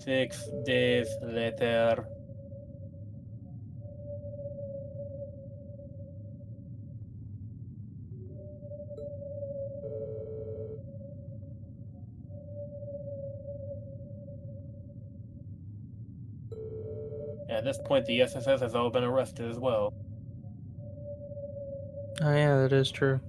6 days later. At this point, the SSS has all been arrested as well. Oh yeah, that is true.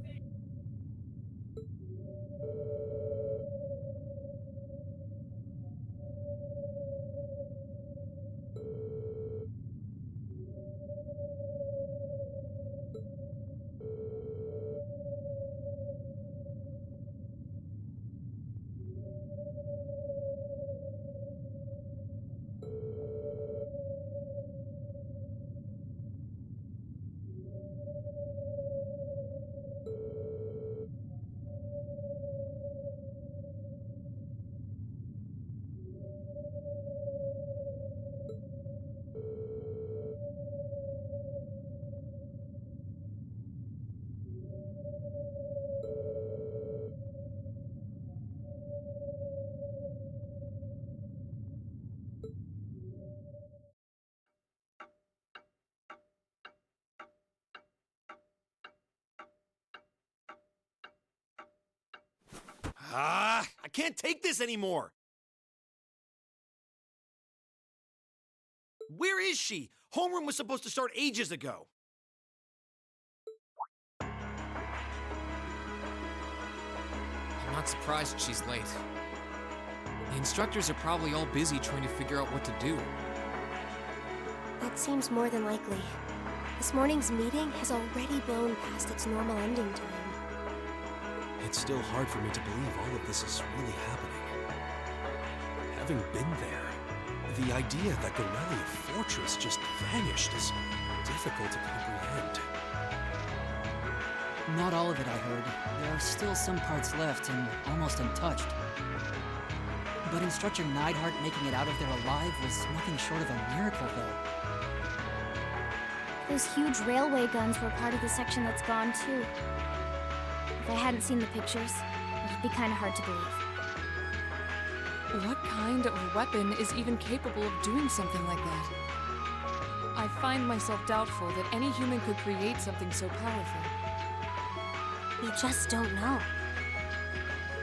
I can't take this anymore! Where is she? Homeroom was supposed to start ages ago. I'm not surprised she's late. The instructors are probably all busy trying to figure out what to do. That seems more than likely. This morning's meeting has already blown past its normal ending time. It's still hard for me to believe all of this is really happening. Having been there, the idea that Gorelia Fortress just vanished is difficult to comprehend. Not all of it, I heard. There are still some parts left and almost untouched. But Instructor Neidhart making it out of there alive was nothing short of a miracle, though. Those huge railway guns were part of the section that's gone, too. If I hadn't seen the pictures, it'd be kinda hard to believe. What kind of weapon is even capable of doing something like that? I find myself doubtful that any human could create something so powerful. We just don't know.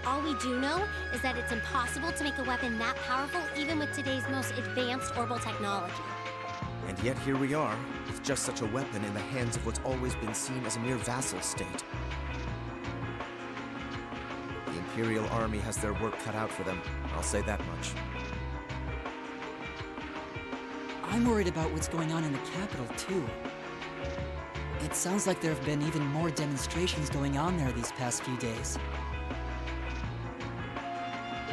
All we do know is that it's impossible to make a weapon that powerful even with today's most advanced orbital technology. And yet here we are, with just such a weapon in the hands of what's always been seen as a mere vassal state. The Imperial Army has their work cut out for them, I'll say that much. I'm worried about what's going on in the capital, too. It sounds like there have been even more demonstrations going on there these past few days.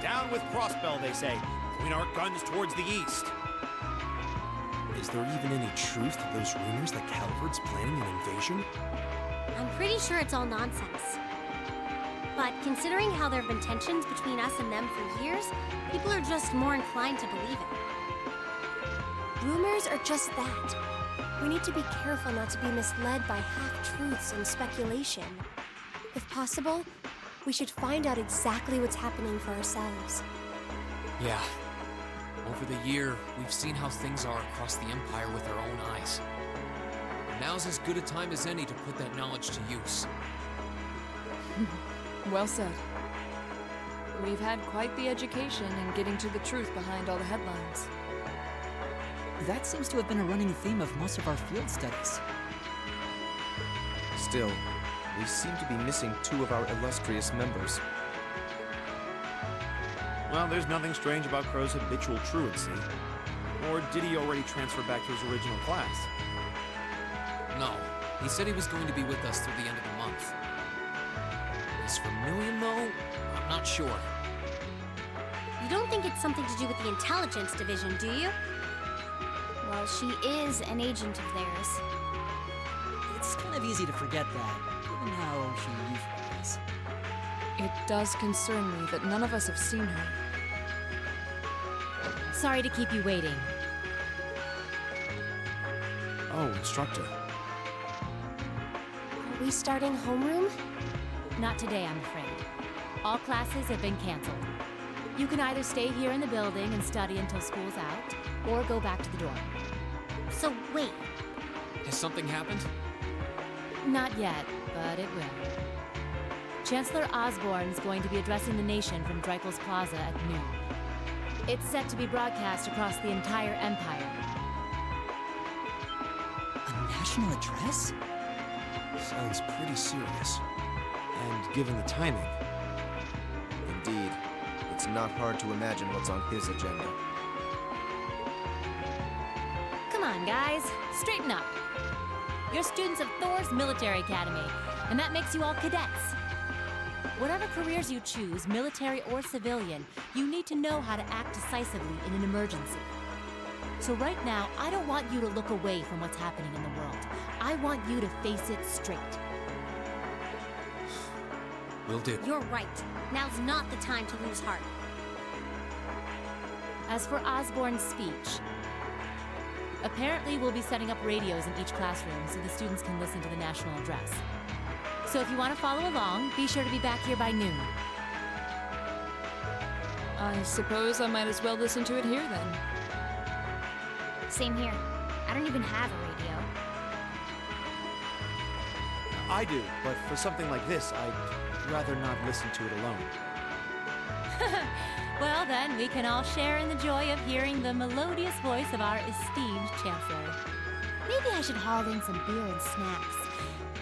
Down with Crossbell, they say. Point our guns towards the east. Is there even any truth to those rumors that Calvard's planning an invasion? I'm pretty sure it's all nonsense. But considering how there have been tensions between us and them for years, people are just more inclined to believe it. Rumors are just that. We need to be careful not to be misled by half-truths and speculation. If possible, we should find out exactly what's happening for ourselves. Yeah. Over the year, we've seen how things are across the Empire with our own eyes. Now's as good a time as any to put that knowledge to use. Well said. We've had quite the education in getting to the truth behind all the headlines. That seems to have been a running theme of most of our field studies. Still, we seem to be missing two of our illustrious members. Well, there's nothing strange about Crow's habitual truancy. Or did he already transfer back to his original class? No, he said he was going to be with us through the end of the month. As for Millium, though, I'm not sure. You don't think it's something to do with the intelligence division, do you? Well, she is an agent of theirs. It's kind of easy to forget that, given how she usually is. It does concern me that none of us have seen her. Sorry to keep you waiting. Oh, Instructor. Are we starting homeroom? Not today, I'm afraid. All classes have been canceled. You can either stay here in the building and study until school's out, or go back to the dorm. So wait, Has something happened? Not yet, but it will. Chancellor Osborne's going to be addressing the nation from Dreikel's Plaza at noon. It's set to be broadcast across the entire Empire. A national address? Sounds pretty serious. And given the timing, Indeed. It's not hard to imagine what's on his agenda. Come on, guys, straighten up. You're students of Thor's Military Academy, and that makes you all cadets. Whatever careers you choose, military or civilian, you need to know how to act decisively in an emergency. So right now, I don't want you to look away from what's happening in the world. I want you to face it straight. Will do. you're right. Now's not the time to lose heart. As for Osborne's speech, apparently we'll be setting up radios in each classroom so the students can listen to the national address. So if you want to follow along, be sure to be back here by noon. I suppose I might as well listen to it here then. Same here. I don't even have a radio. I do, but for something like this, I'd rather not listen to it alone. Well then, we can all share in the joy of hearing the melodious voice of our esteemed Chancellor. Maybe I should haul in some beer and snacks.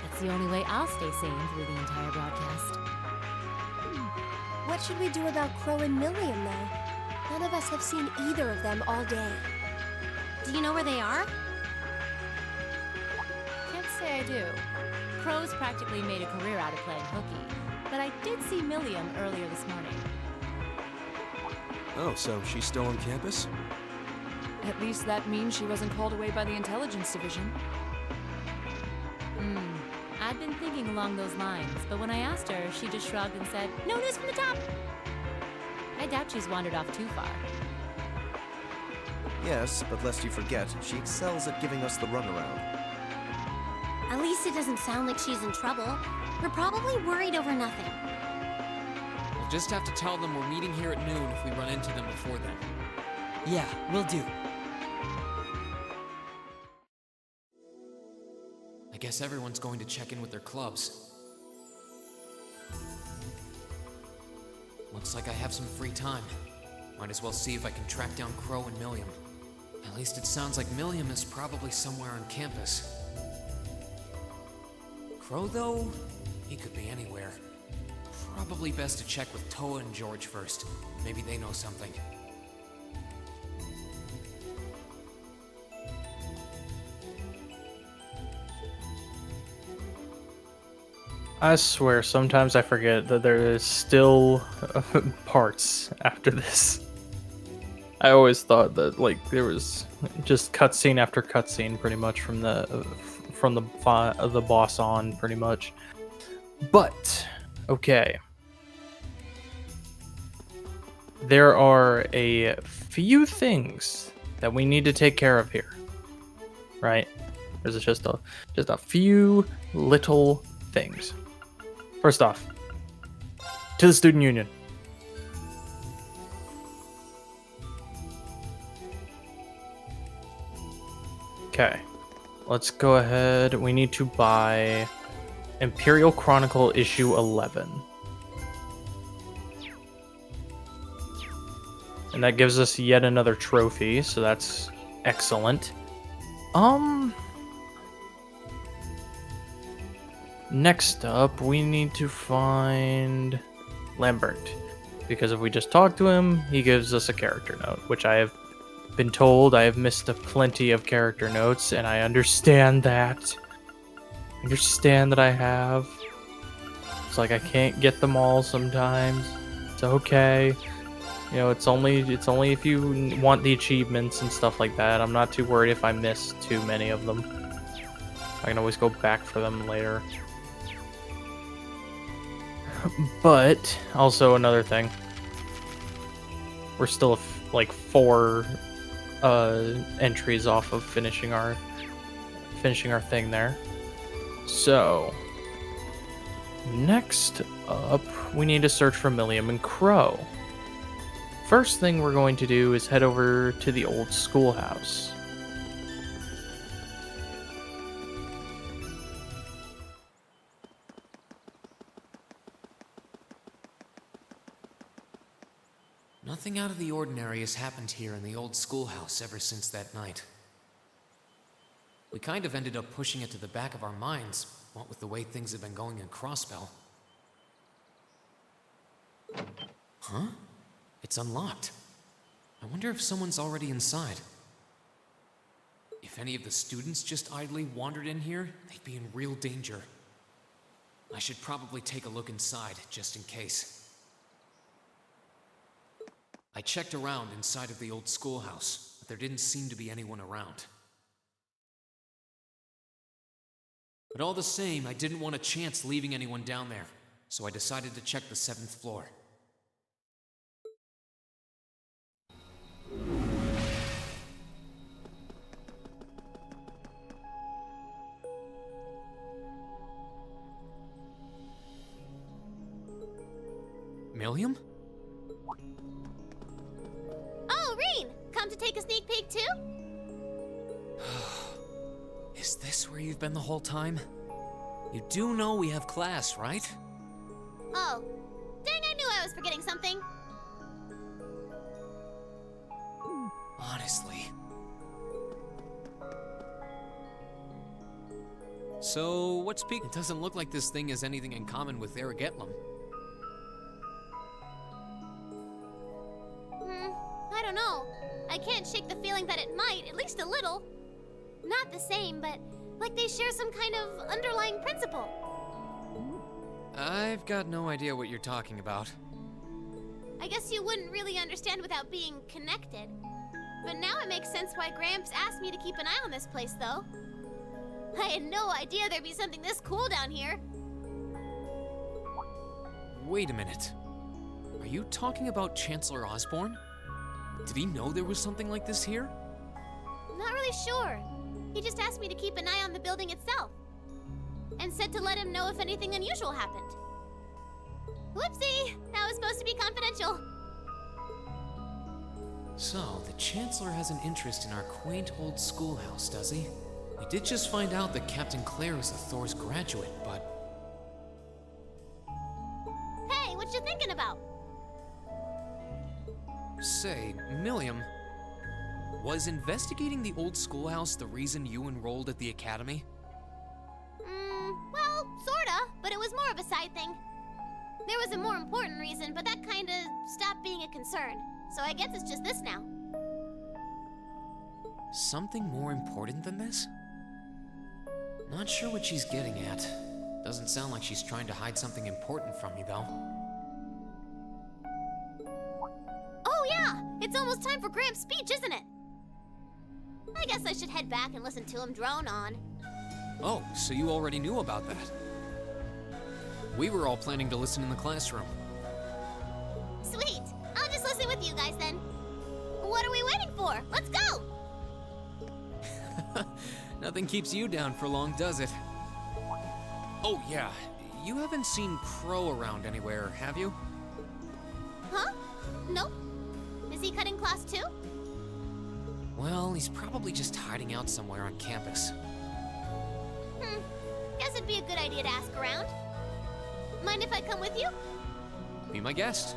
That's the only way I'll stay sane through the entire broadcast. What should we do about Crow and Millium, though? None of us have seen either of them all day. Do you know where they are? Can't say I do. Crow's practically made a career out of playing hooky, but I did see Millium earlier this morning. oh, so she's still on campus? At least that means she wasn't called away by the intelligence division. I'd been thinking along those lines, but when I asked her, she just shrugged and said, "No news from the top!" I doubt she's wandered off too far. Yes, but lest you forget, she excels at giving us the runaround. At least it doesn't sound like she's in trouble. We're probably worried over nothing. We'll just have to tell them we're meeting here at noon if we run into them before then. Yeah, will do. I guess everyone's going to check in with their clubs. Looks like I have some free time. Might as well see if I can track down Crow and Millium. At least it sounds like Millium is probably somewhere on campus. Crow, though? He could be anywhere. Probably best to check with Toa and George first. Maybe they know something. I swear, sometimes I forget that there is still parts after this. I always thought that like there was just cutscene after cutscene, pretty much from the boss on, pretty much. But okay, there are a few things that we need to take care of here, right? There's just a few little things. First off, to the student union. Okay, let's go ahead. We need to buy Imperial Chronicle issue 11. And that gives us yet another trophy, so that's excellent. Next up, we need to find Lambert, because if we just talk to him, he gives us a character note, which I have been told I have missed plenty of character notes, and I understand that. I have. It's like I can't get them all sometimes. It's okay. You know, it's only if you want the achievements and stuff like that. I'm not too worried if I miss too many of them. I can always go back for them later. But also another thing, we're still like 4 entries off of finishing our thing there. So next up, we need to search for Millium and Crow. first thing we're going to do is head over to the old schoolhouse. Nothing out of the ordinary has happened here in the old schoolhouse ever since that night. We kind of ended up pushing it to the back of our minds, what with the way things have been going in Crossbell. Huh? It's unlocked. I wonder if someone's already inside. If any of the students just idly wandered in here, they'd be in real danger. I should probably take a look inside, just in case. I checked around inside of the old schoolhouse, but there didn't seem to be anyone around. But all the same, I didn't want a chance leaving anyone down there, so I decided to check the 7th floor. Millium? Oh, Reen! Come to take a sneak peek too? Is this where you've been the whole time? You do know we have class, right? Oh. Dang, I knew I was forgetting something. Honestly. So, what's peak? It doesn't look like this thing has anything in common with Erigetlum. I don't know. I can't shake the feeling that it might, at least a little. Not the same, but like they share some kind of underlying principle. I've got no idea what you're talking about. I guess you wouldn't really understand without being connected. But now it makes sense why Gramps asked me to keep an eye on this place, though. I had no idea there'd be something this cool down here. Wait a minute. Are you talking about Chancellor Osborne? Did he know there was something like this here? Not really sure. He just asked me to keep an eye on the building itself. And said to let him know if anything unusual happened. Whoopsie! That was supposed to be confidential. So, the Chancellor has an interest in our quaint old schoolhouse, does he? We did just find out that Captain Claire is a Thor's graduate, but... Hey, what you thinking about? Say, Millium, was investigating the old schoolhouse the reason you enrolled at the academy? Well, sorta, but it was more of a side thing. There was a more important reason, but that kinda stopped being a concern. So I guess it's just this now. Something more important than this? Not sure what she's getting at. Doesn't sound like she's trying to hide something important from me, though. Oh yeah! It's almost time for Gramps' speech, isn't it? I guess I should head back and listen to him drone on. Oh, so you already knew about that. We were all planning to listen in the classroom. Sweet! I'll just listen with you guys then. What are we waiting for? Let's go! Nothing keeps you down for long, does it? Oh yeah, you haven't seen Crow around anywhere, have you? Huh? Nope. Is he cutting class too? Well, he's probably just hiding out somewhere on campus. Guess it'd be a good idea to ask around. Mind if I come with you? Be my guest.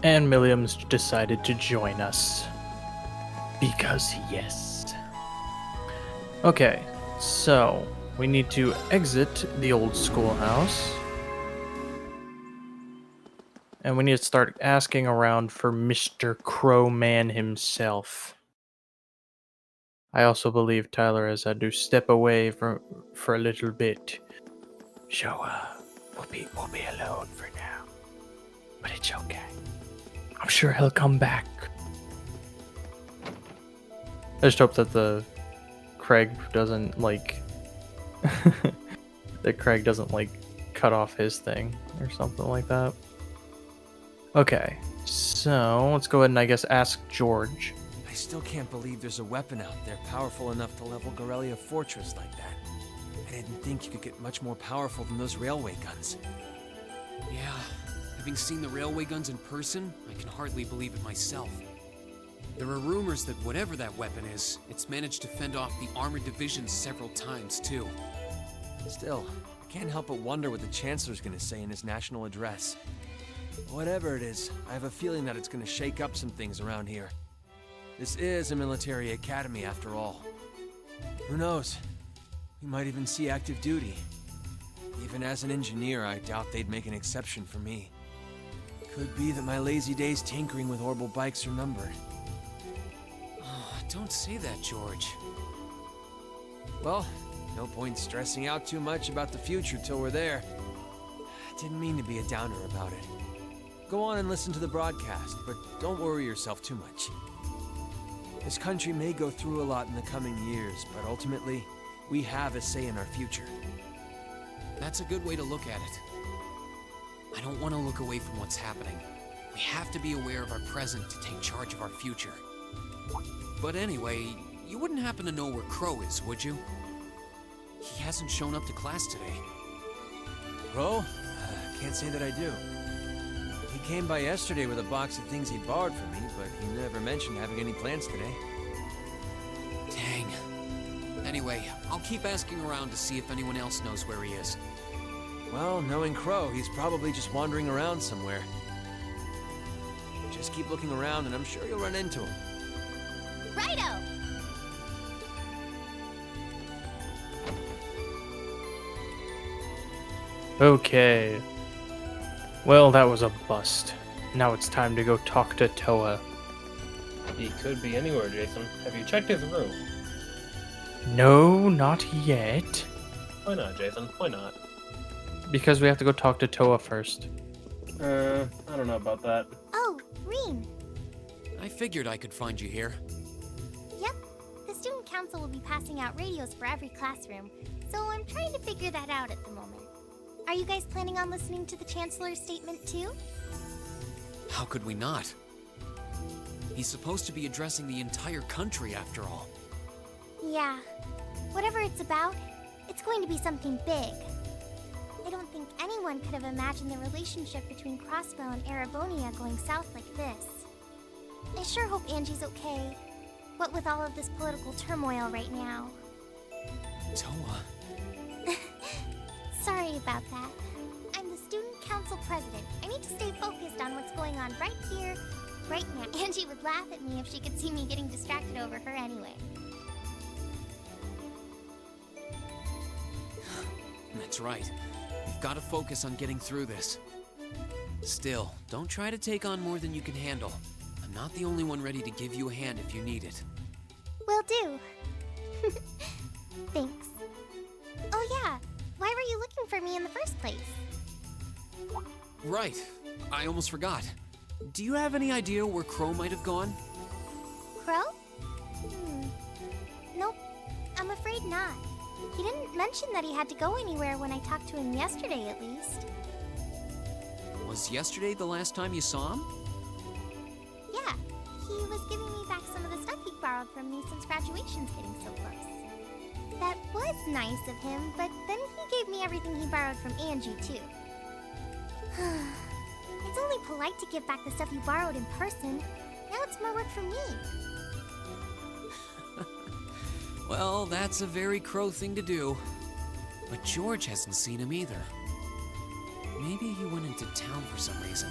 And Milliam's decided to join us. Because yes. Okay, so we need to exit the old schoolhouse. And we need to start asking around for Mr. Crowman himself. I also believe Tyler has had to step away for a little bit. So we'll be alone for now. But it's okay. I'm sure he'll come back. I just hope that the Craig doesn't cut off his thing or something like that. Okay, so let's go ahead and I guess ask George. I still can't believe there's a weapon out there powerful enough to level Gorelia Fortress like that. didn't think you could get much more powerful than those railway guns. Yeah, having seen the railway guns in person, I can hardly believe it myself. There are rumors that whatever that weapon is, it's managed to fend off the armored divisions several times, too. Still, I can't help but wonder what the Chancellor's gonna say in his national address. Whatever it is, I have a feeling that it's gonna shake up some things around here. This is a military academy after all. Who knows? We might even see active duty. Even as an engineer, I doubt they'd make an exception for me. Could be that my lazy days tinkering with orbital bikes are numbered. Oh, don't say that, George. Well, no point stressing out too much about the future till we're there. Didn't mean to be a downer about it. Go on and listen to the broadcast, but don't worry yourself too much. This country may go through a lot in the coming years, but ultimately, we have a say in our future. That's a good way to look at it. I don't want to look away from what's happening. We have to be aware of our present to take charge of our future. But anyway, you wouldn't happen to know where Crow is, would you? He hasn't shown up to class today. Crow? Can't say that I do. He came by yesterday with a box of things he borrowed from me, but he never mentioned having any plans today. Dang. Anyway, I'll keep asking around to see if anyone else knows where he is. Well, knowing Crow, he's probably just wandering around somewhere. Just keep looking around and I'm sure you'll run into him. Righto! Okay. Well, that was a bust. Now it's time to go talk to Toa. He could be anywhere, Jason. Have you checked his room? No, not yet. Why not, Jason? Why not? Because we have to go talk to Toa first. I don't know about that. Oh, Reem. I figured I could find you here. Yep. The student council will be passing out radios for every classroom, so I'm trying to figure that out at the moment. Are you guys planning on listening to the Chancellor's statement too? How could we not? He's supposed to be addressing the entire country after all. Yeah. Whatever it's about, it's going to be something big. I don't think anyone could have imagined the relationship between Crossbow and Arabonia going south like this. I sure hope Angie's okay. What with all of this political turmoil right now. Toa. Sorry about that. I'm the student council president. I need to stay focused on what's going on right here, right now. Angie would laugh at me if she could see me getting distracted over her anyway. That's right. We've got to focus on getting through this. Still, don't try to take on more than you can handle. I'm not the only one ready to give you a hand if you need it. Will do. Thanks. Oh yeah, why were you looking for me in the first place? Right. I almost forgot. Do you have any idea where Crow might have gone? Crow? Nope, I'm afraid not. He didn't mention that he had to go anywhere when I talked to him yesterday, at least. Was yesterday the last time you saw him? Yeah, he was giving me back some of the stuff he borrowed from me since graduation's getting so close. That was nice of him, but then he gave me everything he borrowed from Angie, too. It's only polite to give back the stuff you borrowed in person. Now it's more work for me. Well, that's a very Crow thing to do. But George hasn't seen him either. Maybe he went into town for some reason.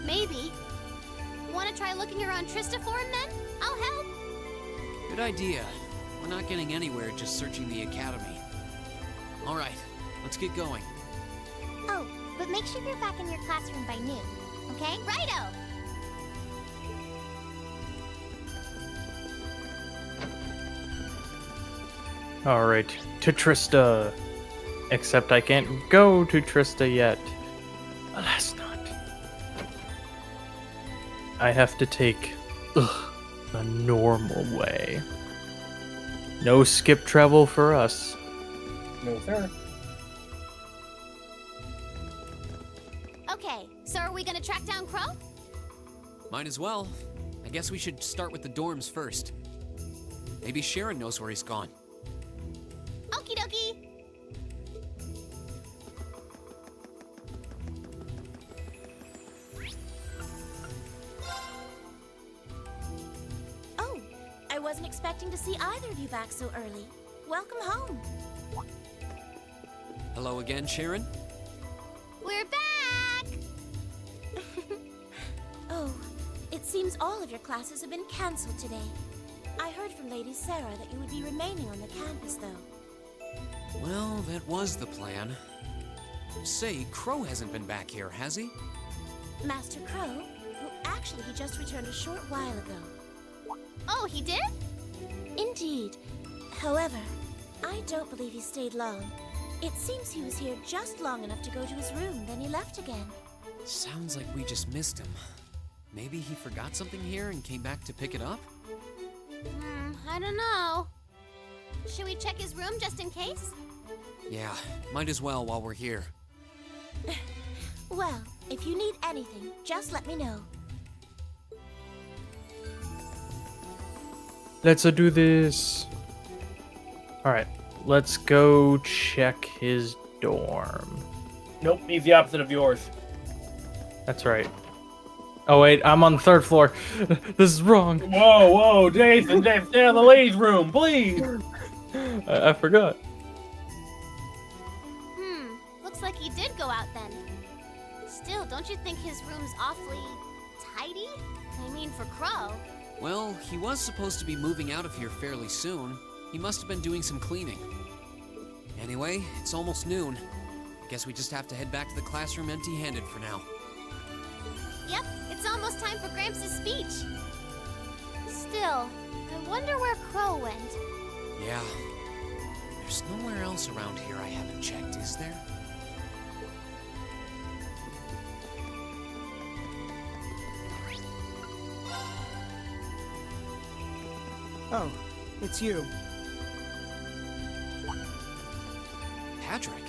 Maybe. Want to try looking around Trista for him then? I'll help. Good idea. We're not getting anywhere just searching the academy. All right, let's get going. Oh, but make sure you're back in your classroom by noon, okay? Righto! Alright, to Trista. Except I can't go to Trista yet. Alas not. I have to take a normal way. No skip travel for us. No, sir. Okay, so are we gonna track down Crow? Might as well. I guess we should start with the dorms first. Maybe Sharon knows where he's gone. wasn't expecting to see either of you back so early. Welcome home. Hello again, Sharon. We're back! Oh, it seems all of your classes have been cancelled today. I heard from Lady Sarah that you would be remaining on the campus, though. Well, that was the plan. Say, Crow hasn't been back here, has he? Master Crow? Well, actually, he just returned a short while ago. Oh, he did? Indeed. However, I don't believe he stayed long. It seems he was here just long enough to go to his room, then he left again. Sounds like we just missed him. Maybe he forgot something here and came back to pick it up? I don't know. Should we check his room just in case? Yeah, might as well while we're here. Well, if you need anything, just let me know. Let's do this. Alright, let's go check his dorm. Nope, he's the opposite of yours. That's right. Oh wait, I'm on the 3rd floor. This is wrong. Whoa, Jason, stay in the ladies' room, please. I forgot. Looks like he did go out then. Still, don't you think his room's awfully tidy? I mean, for Crow. Well, he was supposed to be moving out of here fairly soon. He must have been doing some cleaning. Anyway, it's almost noon. Guess we just have to head back to the classroom empty-handed for now. Yep, it's almost time for Gramps' speech. Still, I wonder where Crow went. Yeah. There's nowhere else around here I haven't checked, is there? Oh, it's you. Patrick,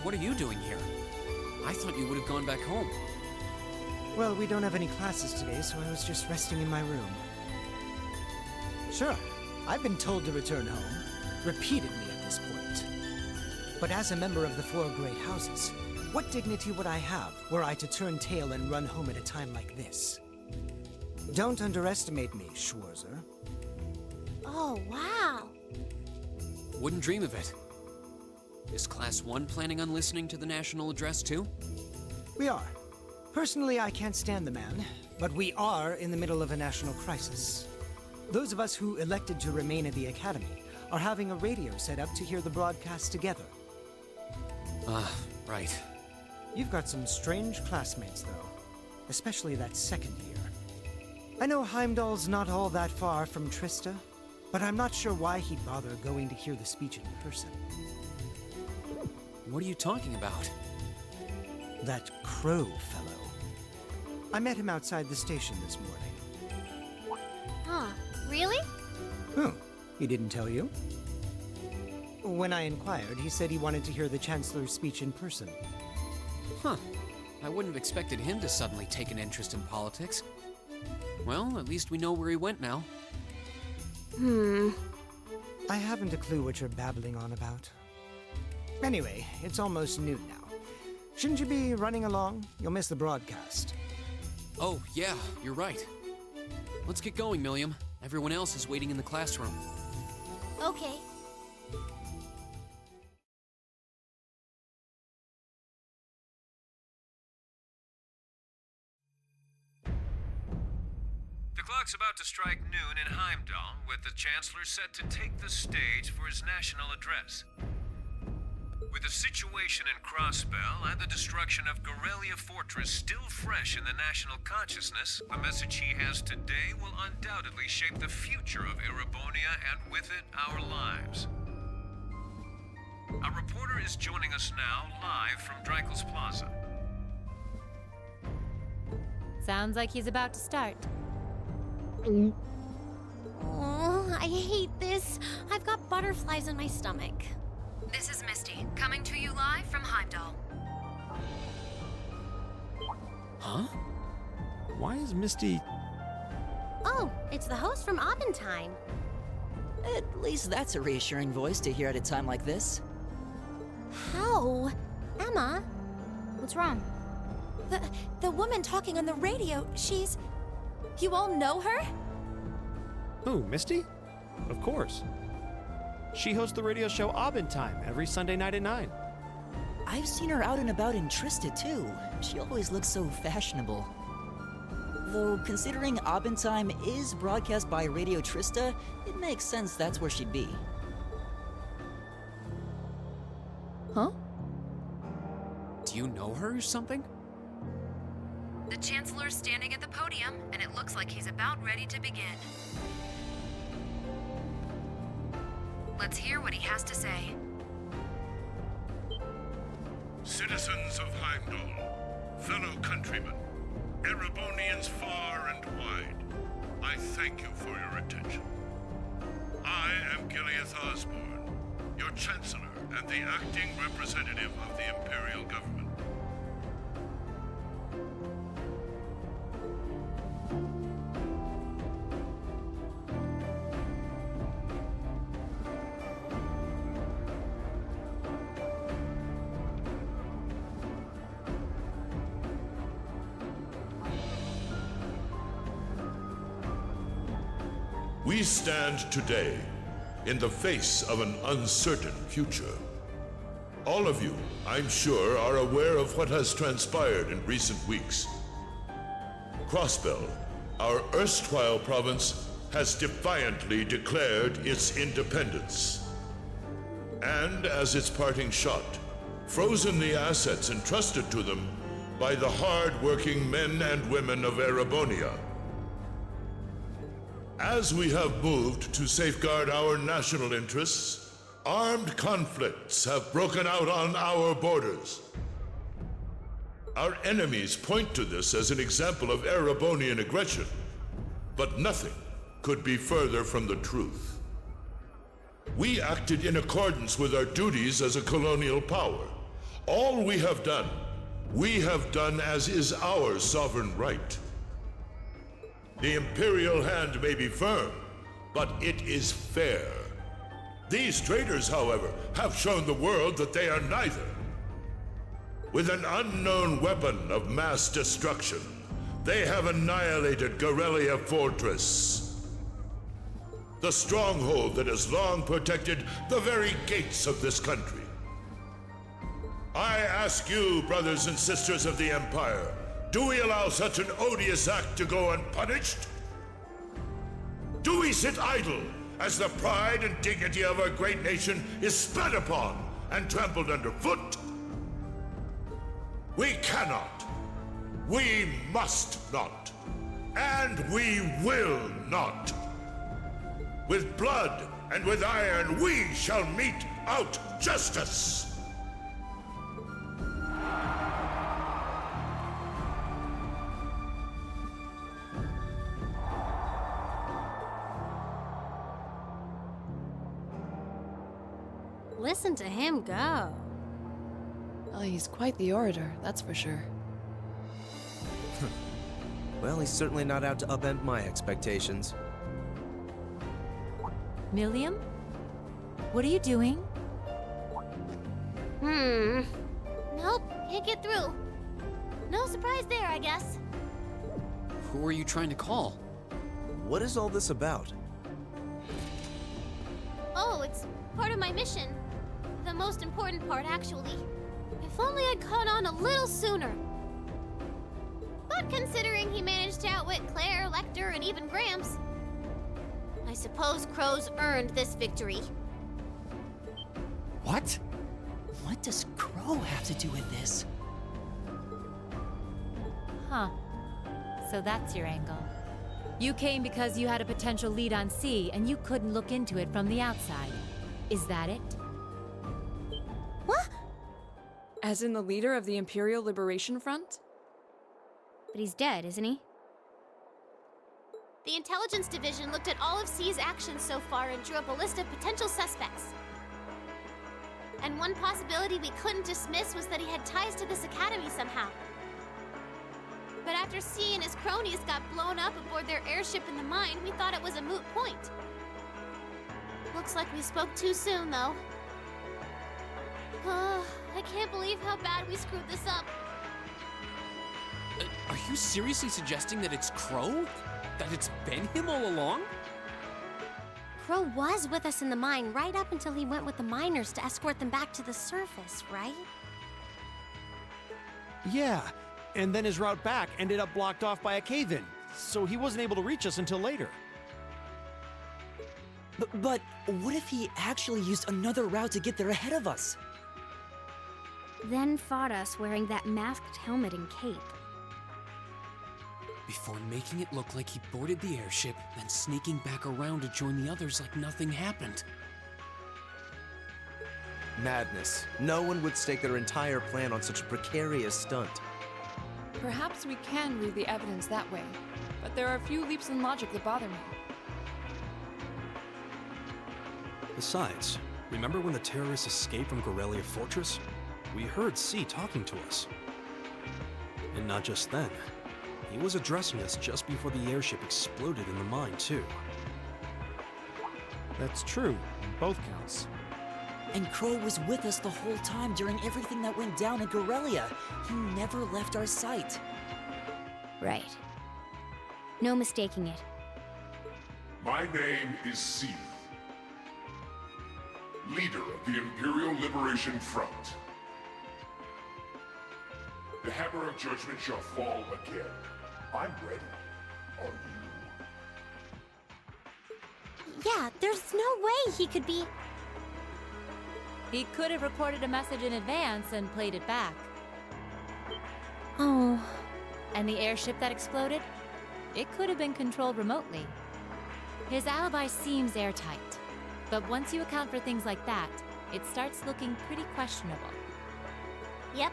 what are you doing here? I thought you would have gone back home. Well, we don't have any classes today, so I was just resting in my room. Sure, I've been told to return home, repeatedly at this point. But as a member of the 4 great houses, what dignity would I have were I to turn tail and run home at a time like this? Don't underestimate me, Schwarzer. Oh, wow. Wouldn't dream of it. Is Class 1 planning on listening to the national address too? We are. Personally, I can't stand the man, but we are in the middle of a national crisis. Those of us who elected to remain at the Academy are having a radio set up to hear the broadcast together. Right. You've got some strange classmates, though. Especially that 2nd year. I know Heimdall's not all that far from Trista, but I'm not sure why he'd bother going to hear the speech in person. What are you talking about? That Crow fellow. I met him outside the station this morning. Huh, really? Oh, he didn't tell you? When I inquired, he said he wanted to hear the Chancellor's speech in person. Huh. I wouldn't have expected him to suddenly take an interest in politics. Well, at least we know where he went now. I haven't a clue what you're babbling on about. Anyway, it's almost noon now. Shouldn't you be running along? You'll miss the broadcast. Oh, yeah, you're right. Let's get going, Millium. Everyone else is waiting in the classroom. Okay. The clock's about to strike noon in Heimdall, with the Chancellor set to take the stage for his national address. With the situation in Crossbell and the destruction of Gorelia Fortress still fresh in the national consciousness, the message he has today will undoubtedly shape the future of Erebonia and with it, our lives. A reporter is joining us now live from Dreikel's Plaza. Sounds like he's about to start. Oh, I hate this. I've got butterflies in my stomach. This is Misty, coming to you live from Heimdall. Huh? Why is Misty... Oh, it's the host from Abentine. At least that's a reassuring voice to hear at a time like this. How? Emma? What's wrong? The woman talking on the radio, she's... You all know her? Who, Misty? Of course. She hosts the radio show Abend Time every Sunday night at 9. I've seen her out and about in Trista, too. She always looks so fashionable. Though, considering Abend Time is broadcast by Radio Trista, it makes sense that's where she'd be. Huh? Do you know her or something? The Chancellor's standing at the podium, and it looks like he's about ready to begin. Let's hear what he has to say. Citizens of Heimdall, fellow countrymen, Erebonians far and wide, I thank you for your attention. I am Gileath Osborne, your Chancellor and the acting representative of the Imperial Government. We stand today in the face of an uncertain future. All of you, I'm sure, are aware of what has transpired in recent weeks. Crossbell, our erstwhile province, has defiantly declared its independence. And as its parting shot, frozen the assets entrusted to them by the hard-working men and women of Erebonia. As we have moved to safeguard our national interests, armed conflicts have broken out on our borders. Our enemies point to this as an example of Erebonian aggression, but nothing could be further from the truth. We acted in accordance with our duties as a colonial power. All we have done as is our sovereign right. The Imperial hand may be firm, but it is fair. These traitors, however, have shown the world that they are neither. With an unknown weapon of mass destruction, they have annihilated Gorelia Fortress, the stronghold that has long protected the very gates of this country. I ask you, brothers and sisters of the Empire, do we allow such an odious act to go unpunished? Do we sit idle as the pride and dignity of our great nation is spat upon and trampled underfoot? We cannot, we must not, and we will not. With blood and with iron we shall mete out justice. Listen to him go. Oh, he's quite the orator, that's for sure. Well, he's certainly not out to upend my expectations. Millium? What are you doing? Nope, can't get through. No surprise there, I guess. Who are you trying to call? What is all this about? Oh, it's part of my mission. The most important part, actually. If only I'd caught on a little sooner. But considering he managed to outwit Claire, Lecter, and even Gramps, I suppose Crow's earned this victory. What? What does Crow have to do with this? Huh. So that's your angle. You came because you had a potential lead on C, and you couldn't look into it from the outside. Is that it? What? As in the leader of the Imperial Liberation Front? But he's dead, isn't he? The Intelligence Division looked at all of C's actions so far and drew up a list of potential suspects. And one possibility we couldn't dismiss was that he had ties to this academy somehow. But after C and his cronies got blown up aboard their airship in the mine, we thought it was a moot point. Looks like we spoke too soon, though. I can't believe how bad we screwed this up. Are you seriously suggesting that it's Crow? That it's been him all along? Crow was with us in the mine right up until he went with the miners to escort them back to the surface, right? Yeah, and then his route back ended up blocked off by a cave-in, so he wasn't able to reach us until later. But what if he actually used another route to get there ahead of us? Then fought us wearing that masked helmet and cape. Before making it look like he boarded the airship, then sneaking back around to join the others like nothing happened. Madness. No one would stake their entire plan on such a precarious stunt. Perhaps we can read the evidence that way, but there are a few leaps in logic that bother me. Besides, remember when the terrorists escaped from Gorelia Fortress? We heard C talking to us. And not just then. He was addressing us just before the airship exploded in the mine, too. That's true, on both counts. And Crow was with us the whole time during everything that went down in Gorelia. He never left our sight. Right. No mistaking it. My name is C, leader of the Imperial Liberation Front. The hammer of judgment shall fall again. I'm ready. Are you? Yeah, there's no way he could be... He could have recorded a message in advance and played it back. Oh. And the airship that exploded? It could have been controlled remotely. His alibi seems airtight. But once you account for things like that, it starts looking pretty questionable. Yep.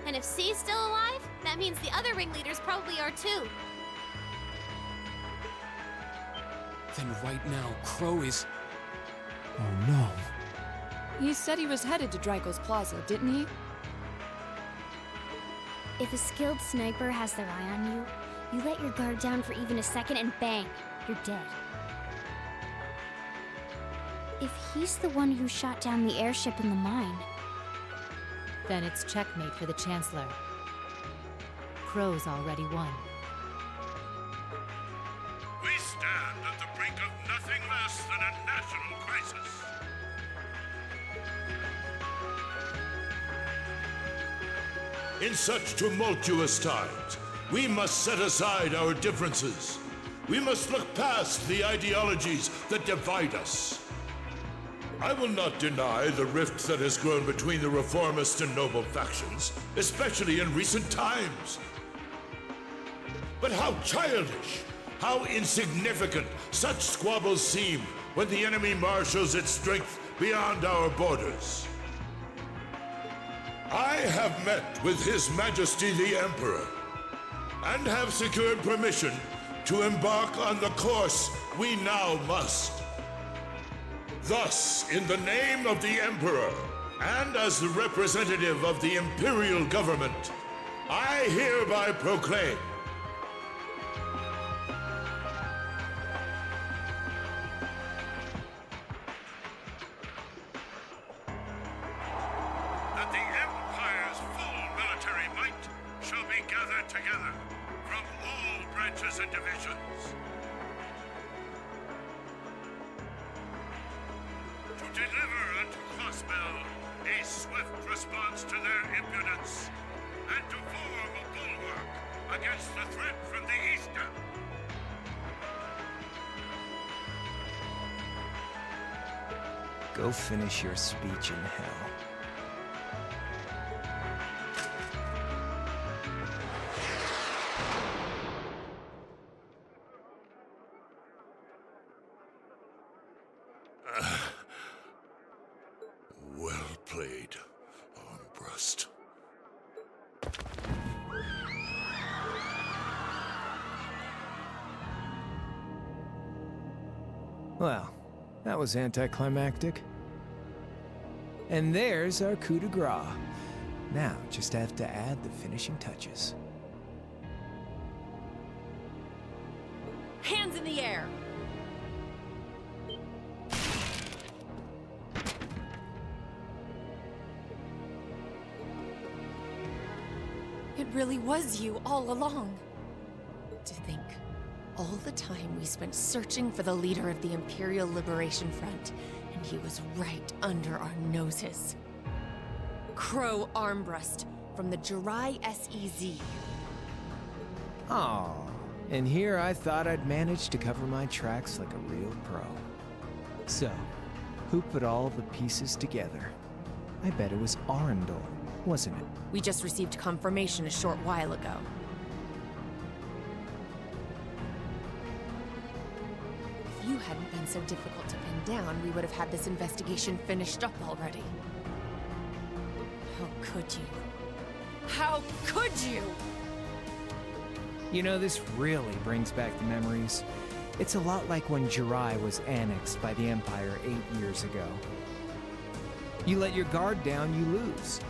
And if C's still alive, that means the other ringleaders probably are too. Then right now, Crow is... Oh no. He said he was headed to Draco's Plaza, didn't he? If a skilled sniper has their eye on you, you let your guard down for even a second and bang, you're dead. If he's the one who shot down the airship in the mine... Then it's checkmate for the Chancellor. Crow's already won. We stand at the brink of nothing less than a national crisis. In such tumultuous times, we must set aside our differences. We must look past the ideologies that divide us. I will not deny the rift that has grown between the reformist and noble factions, especially in recent times. But how childish, how insignificant such squabbles seem when the enemy marshals its strength beyond our borders. I have met with His Majesty the Emperor, and have secured permission to embark on the course we now must. Thus, in the name of the Emperor, and as the representative of the Imperial Government, I hereby proclaim that the Empire's full military might shall be gathered together from all branches and divisions to deliver unto Crossbell a swift response to their impudence and to form a bulwark against the threat from the eastern. Go finish your speech in hell. well played, Armbrust. Well, that was anticlimactic. And there's our coup de grace. Now, just have to add the finishing touches. Hands in the air! It really was you all along. To think All the time we spent searching for the leader of the Imperial Liberation Front, and he was right under our noses. Crow Armbrust from the Jirai SEZ. Aw, and here I thought I'd managed to cover my tracks like a real pro. So, who put all the pieces together? I bet it was Arundel, wasn't it? We just received confirmation a short while ago. If you hadn't been so difficult to pin down, we would have had this investigation finished up already. How could you? How could you? You know, this really brings back the memories. It's a lot like when Jirai was annexed by the Empire 8 years ago. You let your guard down, you lose.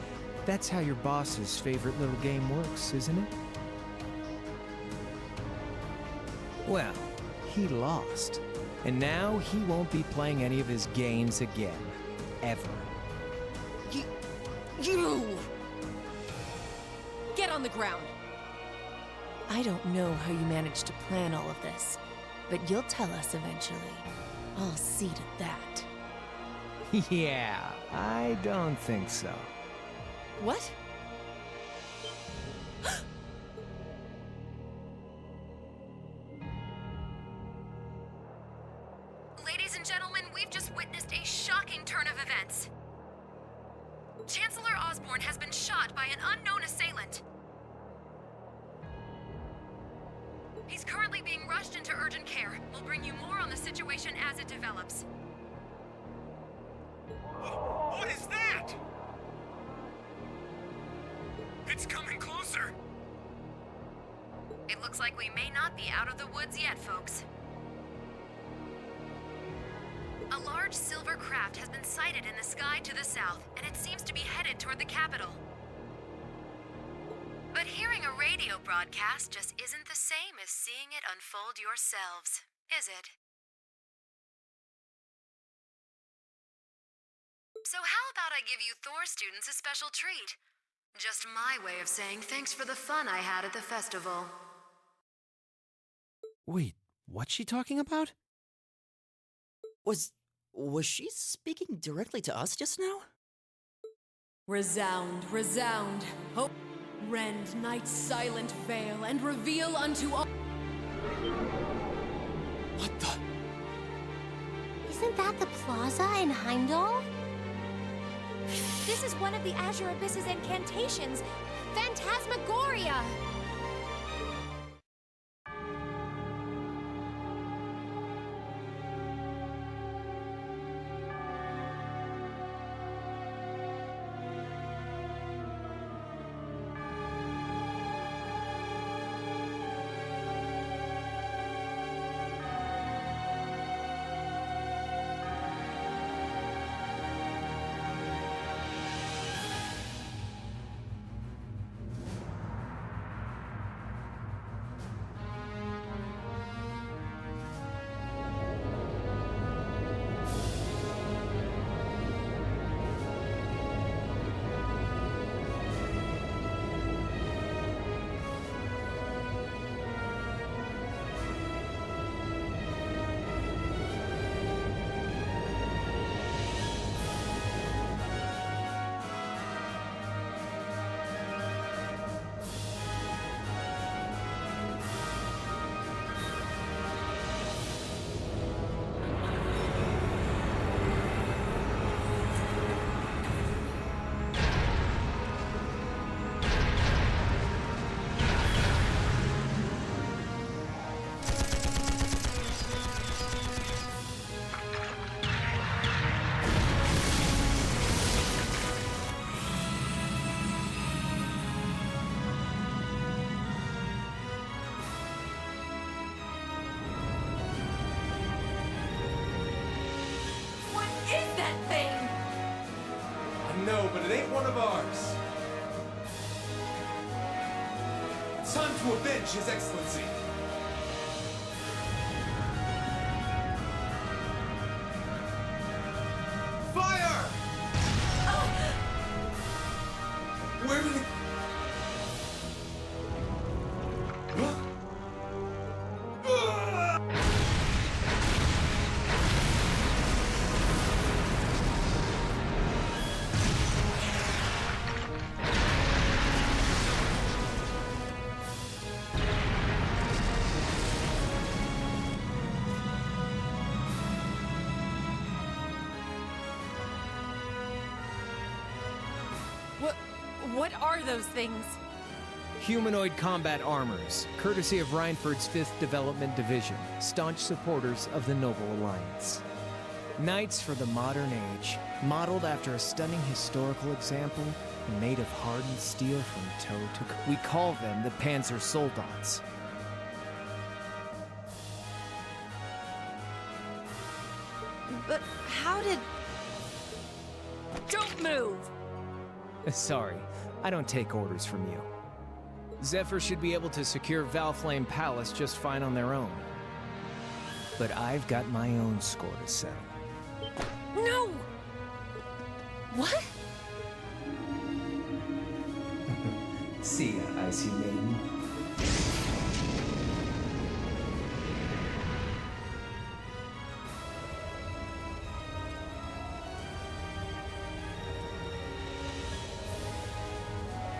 That's how your boss's favorite little game works, isn't it? Well, he lost. And now he won't be playing any of his games again. Ever. You! Get on the ground! I don't know how you managed to plan all of this, but you'll tell us eventually. I'll see to that. Yeah, I don't think so. What? Ladies and gentlemen, we've just witnessed a shocking turn of events. Chancellor Osborne has been shot by an unknown assailant. He's currently being rushed into urgent care. We'll bring you more on the situation as it develops. What is that? It's coming closer. It looks like we may not be out of the woods yet, folks. A large silver craft has been sighted in the sky to the south, and it seems to be headed toward the capital. But hearing a radio broadcast just isn't the same as seeing it unfold yourselves, is it? So how about I give you Thor students a special treat? Just my way of saying thanks for the fun I had at the festival. Wait, what's she talking about? Was she speaking directly to us just now? Resound, resound, hope, rend night's silent veil, and reveal unto all. What the? Isn't that the plaza in Heimdall? This is one of the Azure Abyss's incantations, Phantasmagoria! No, but it ain't one of ours. It's time to avenge His Excellency. Fire! Where did it... Huh? What are those things? Humanoid combat armors, courtesy of Reinford's 5th Development Division, staunch supporters of the Noble Alliance. Knights for the modern age, modeled after a stunning historical example and made of hardened steel from toe to toe. We call them the Panzer Soldats. But how did... Don't move! Sorry, I don't take orders from you. Zephyr should be able to secure Valflame Palace just fine on their own. But I've got my own score to settle. No! What? See ya, Icy Maiden.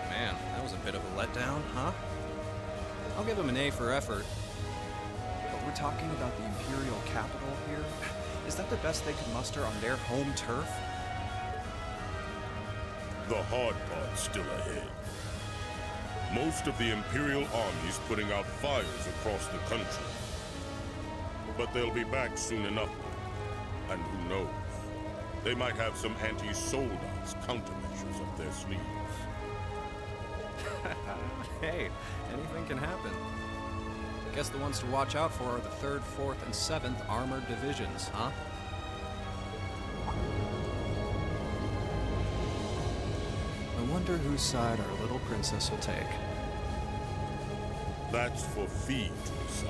Man, that was a bit of a letdown, huh? I'll give him an A for effort. But we're talking about the Imperial capital here? Is that the best they could muster on their home turf? The hard part's still ahead. Most of the Imperial army's putting out fires across the country. But they'll be back soon enough. And who knows? They might have some anti-Soldats countermeasures up their sleeves. Hey, anything can happen. Guess the ones to watch out for are the 3rd, 4th, and 7th Armored Divisions, huh? I wonder whose side our little princess will take. That's for Fee to decide.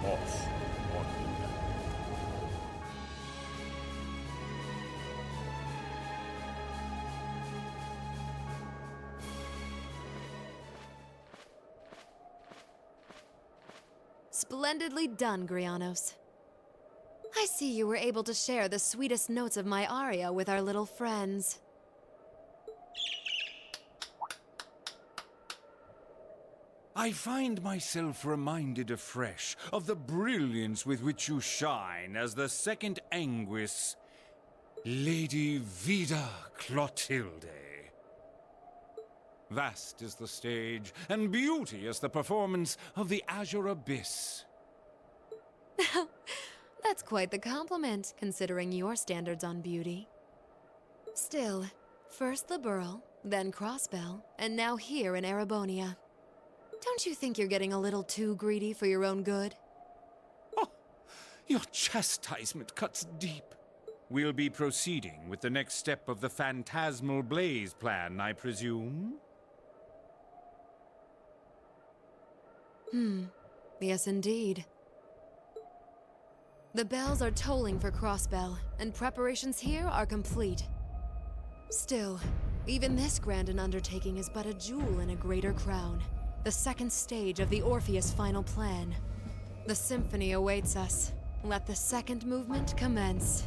Boss on him. Splendidly done, Grianos. I see you were able to share the sweetest notes of my aria with our little friends. I find myself reminded afresh of the brilliance with which you shine as the second Anguis, Lady Vida Clotilde. Vast is the stage, and beauteous the performance of the Azure Abyss. That's quite the compliment, considering your standards on beauty. Still, first the Burl, then Crossbell, and now here in Erebonia. Don't you think you're getting a little too greedy for your own good? Your chastisement cuts deep. We'll be proceeding with the next step of the Phantasmal Blaze plan, I presume? Yes indeed. The bells are tolling for Crossbell, and preparations here are complete. Still, even this grand an undertaking is but a jewel in a greater crown. The second stage of the Orpheus final plan. The symphony awaits us. Let the second movement commence.